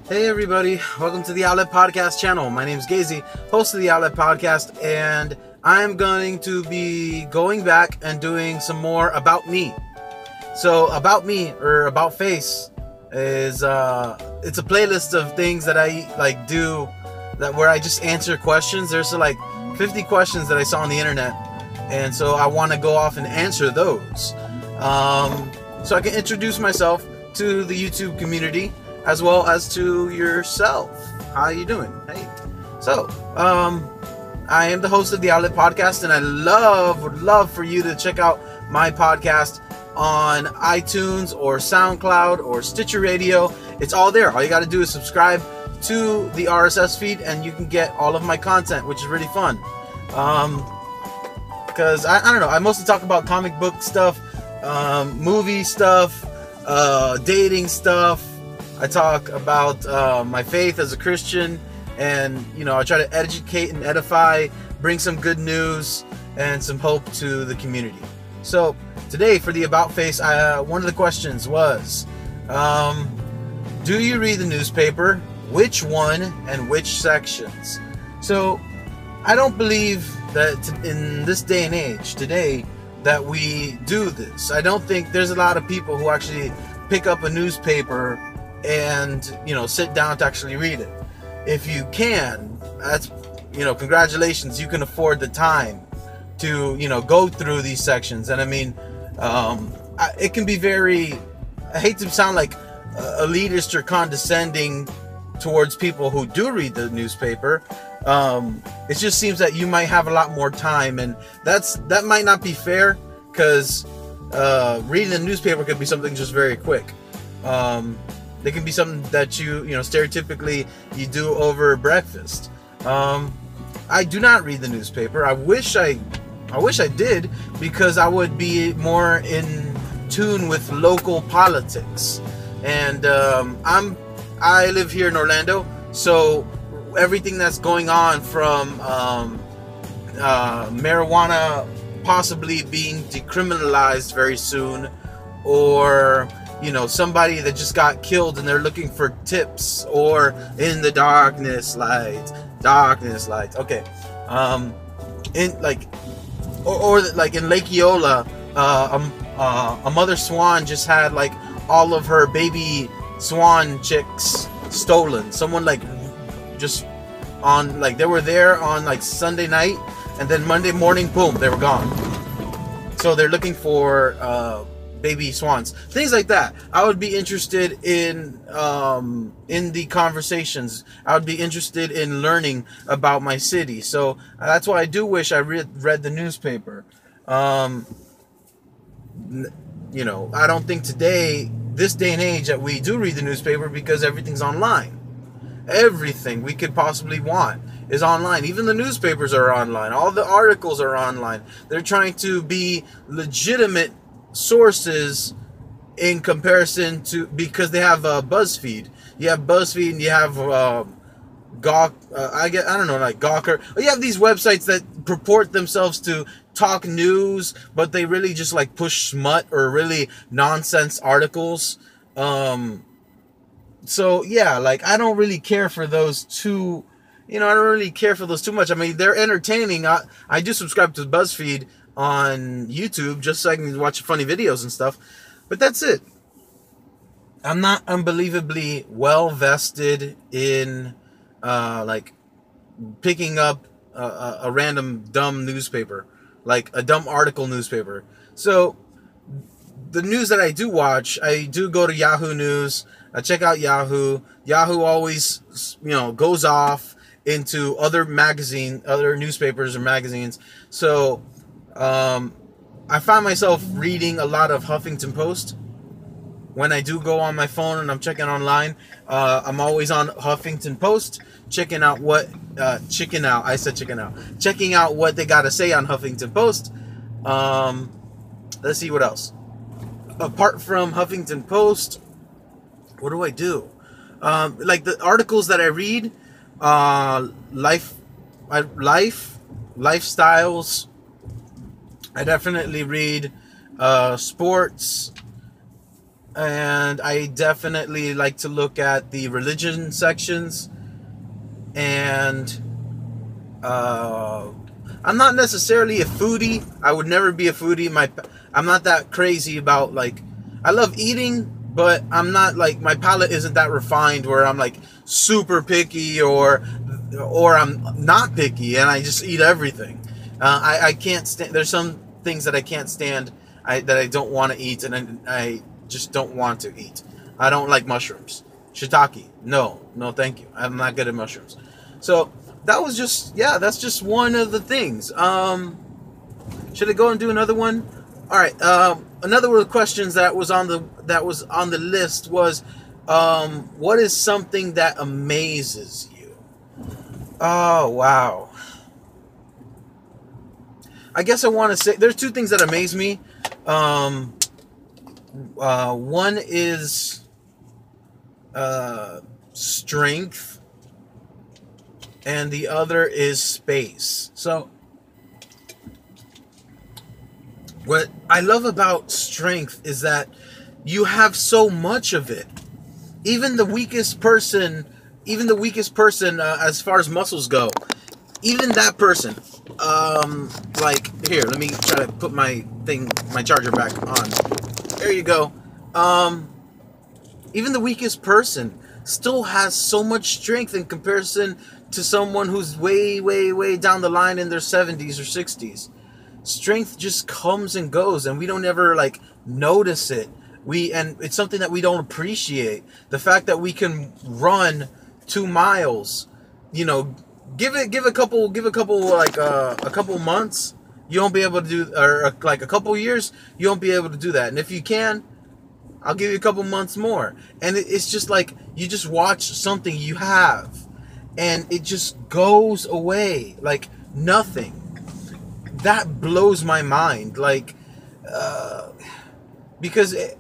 Hey everybody, welcome to the Outlet Podcast channel. My name is Gazy, host of the Outlet Podcast, and I'm going to be going back and doing some more About Me. So About Me, or About Face, is it's a playlist of things that I do where I just answer questions. There's 50 questions that I saw on the internet, and so I want to go off and answer those. So I can introduce myself to the YouTube community as well as to yourself. How you doing? Hey. So, I am the host of the Outlet Podcast, and I would love for you to check out my podcast on iTunes or SoundCloud or Stitcher Radio. It's all there. All you got to do is subscribe to the RSS feed, and you can get all of my content, which is really fun. Because I don't know, I mostly talk about comic book stuff, movie stuff, dating stuff. I talk about my faith as a Christian, and I try to educate and edify, bring some good news and some hope to the community. So today for the About Face, one of the questions was, do you read the newspaper? Which one and which sections? So I don't believe that in this day and age today that we do this. I don't think there's a lot of people who actually pick up a newspaper and sit down to actually read it. If you can, that's congratulations, you can afford the time to go through these sections. And I mean, it can be very, I hate to sound like elitist or condescending towards people who do read the newspaper. It just seems that you might have a lot more time, and that might not be fair, because reading the newspaper could be something just very quick. It can be something that you stereotypically you do over breakfast. I do not read the newspaper. I wish I did, because I would be more in tune with local politics. And I live here in Orlando, so everything that's going on, from marijuana possibly being decriminalized very soon, or somebody that just got killed and they're looking for tips, or in the darkness lights. Okay. In Lake Eola, a mother swan just had all of her baby swan chicks stolen. Someone just on they were there on Sunday night, and then Monday morning, boom, they were gone. So they're looking for baby swans, things like that. I would be interested in the conversations. I would be interested in learning about my city. So that's why I do wish I read the newspaper. I don't think today, this day and age, that we do read the newspaper, because everything's online. Everything we could possibly want is online. Even the newspapers are online. All the articles are online. They're trying to be legitimate sources in comparison to, because they have BuzzFeed. You have BuzzFeed, and you have Gawker. You have these websites that purport themselves to talk news, but they really just push smut or really nonsense articles. So yeah, I don't really care for those two. I don't really care for those too much. I mean, they're entertaining. I do subscribe to BuzzFeed on YouTube just so I can watch funny videos and stuff, but that's it. I'm not unbelievably well vested in picking up a random dumb newspaper, a dumb article newspaper. So the news that I do watch, I do go to Yahoo News. I check out Yahoo. Yahoo always goes off into other newspapers or magazines. So I find myself reading a lot of Huffington Post. When I do go on my phone and I'm checking online, I'm always on Huffington Post, checking out checking out what they got to say on Huffington Post. Let's see what else. Apart from Huffington Post, what do I do? The articles that I read, lifestyles. I definitely read sports. and I definitely like to look at the religion sections. And I'm not necessarily a foodie. I would never be a foodie. I'm not that crazy about, like, I love eating, but I'm not like, my palate isn't that refined where I'm like super picky, or I'm not picky and I just eat everything. I can't stand. There's some things that I can't stand. That I don't want to eat, and I just don't want to eat. I don't like mushrooms. Shiitake. No, thank you. I'm not good at mushrooms. So that was just, that's just one of the things. Should I go and do another one? All right. Another one of the questions that was on the list was, what is something that amazes you? Oh, wow. I guess I want to say there's two things that amaze me. One is strength, and the other is space. So what I love about strength is that you have so much of it. Even the weakest person, as far as muscles go, even that person, like, here, let me try to put my charger back on. There you go. Even the weakest person still has so much strength in comparison to someone who's way, way, way down the line in their 70s or 60s. Strength just comes and goes, and we don't ever, like, notice it. And it's something that we don't appreciate. The fact that we can run 2 miles, you know, give a couple like a couple months, you won't be able to do, or like a couple years, you won't be able to do that. And if you can, I'll give you a couple months more. And it's just like, you just watch something you have, and it just goes away like nothing. That blows my mind. Like, because I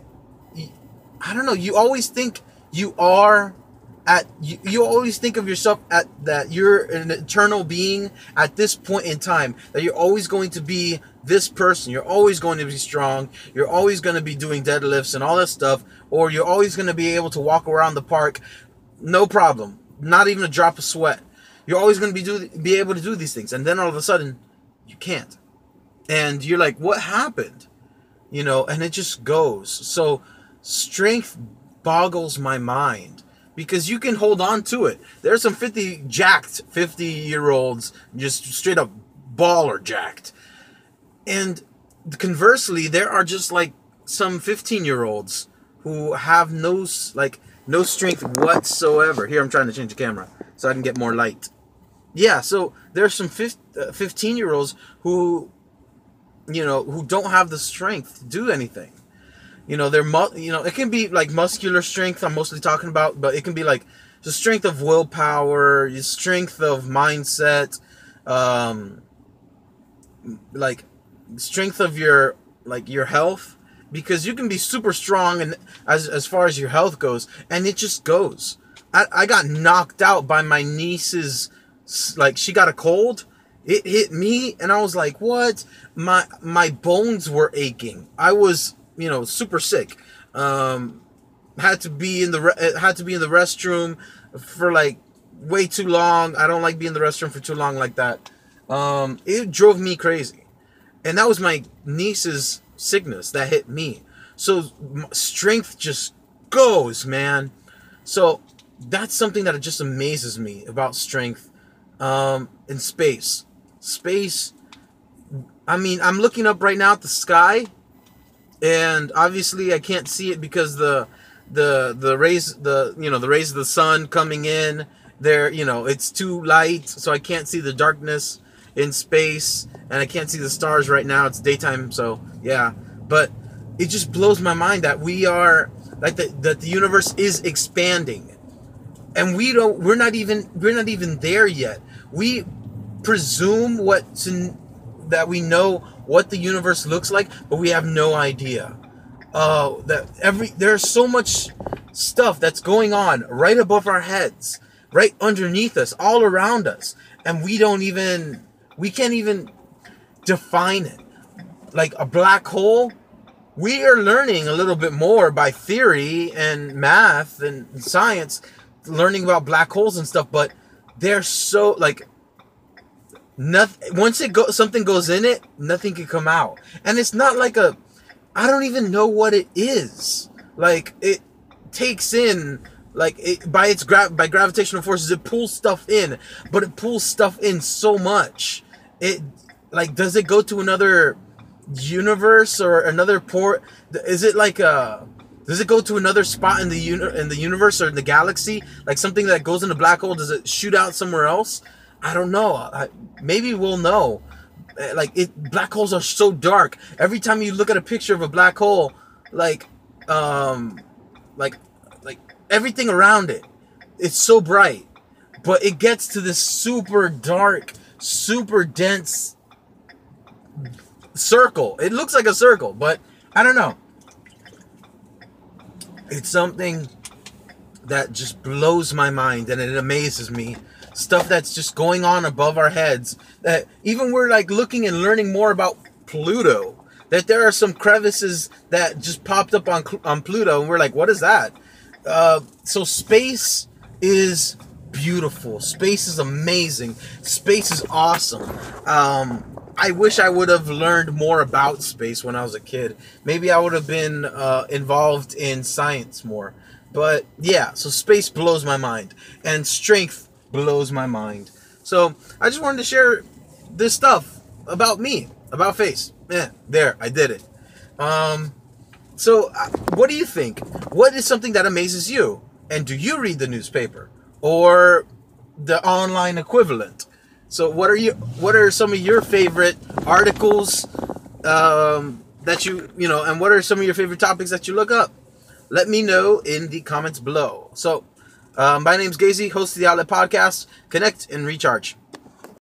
don't know, you always think you are you always think of yourself that you're an eternal being at this point in time, that you're always going to be this person, you're always going to be strong, you're always going to be doing deadlifts and all that stuff, or you're always going to be able to walk around the park, no problem, not even a drop of sweat. You're always going to be able to do these things, and then all of a sudden, you can't. And you're like, what happened? You know, and it just goes. So strength boggles my mind, because you can hold on to it. There's some 50-year-olds just straight up baller jacked. And conversely, there are just like some 15-year-olds who have no strength whatsoever. Here, I'm trying to change the camera so I can get more light. Yeah, so there's some 15-year-olds who, you know, who don't have the strength to do anything. You know, it can be like muscular strength I'm mostly talking about, but it can be like the strength of willpower, the strength of mindset, like strength of your health, because you can be super strong and as far as your health goes, and it just goes. I got knocked out by my niece's, like, she got a cold. It hit me, and I was like, what? My bones were aching. I was, you know, super sick. Had to be in the restroom for like way too long. I don't like being in the restroom for too long like that. It drove me crazy, and that was my niece's sickness that hit me. So strength just goes, man. So that's something that just amazes me about strength. In space, I mean, I'm looking up right now at the sky, and obviously I can't see it because the rays, the rays of the sun coming in there, you know, it's too light, so I can't see the darkness in space, and I can't see the stars right now. It's daytime, so yeah. But it just blows my mind that we are like that the universe is expanding, and we're not even there yet. We presume that we know what the universe looks like, but we have no idea. There's so much stuff that's going on right above our heads, right underneath us, all around us, and we can't even define it. Like a black hole, we are learning a little bit more by theory and math and science, learning about black holes and stuff, but they're so, like, nothing, once something goes in it, nothing can come out. And it's not like I don't even know what it is. Like, it takes in, like, by gravitational forces, it pulls stuff in, but it pulls stuff in so much. It, like, does it go to another universe or another port? Is it like does it go to another spot in the universe or in the galaxy? Like something that goes in a black hole, does it shoot out somewhere else? I don't know. Maybe we'll know. Like, black holes are so dark. Every time you look at a picture of a black hole, like everything around it, it's so bright, but it gets to this super dark, super dense circle. It looks like a circle, but I don't know. It's something that just blows my mind, and it amazes me. Stuff that's just going on above our heads, that even we're like looking and learning more about Pluto, that there are some crevices that just popped up on Pluto, and we're like, what is that? So space is beautiful. Space is amazing. Space is awesome. I wish I would have learned more about space when I was a kid. Maybe I would have been involved in science more. But yeah, so space blows my mind, and strength blows my mind. So I just wanted to share this stuff about me, about face. Yeah, there, I did it. So what do you think? What is something that amazes you? And do you read the newspaper or the online equivalent? So what are some of your favorite articles that and what are some of your favorite topics that you look up? Let me know in the comments below. So my name's Gazy, host of the Outlet Podcast. Connect and recharge.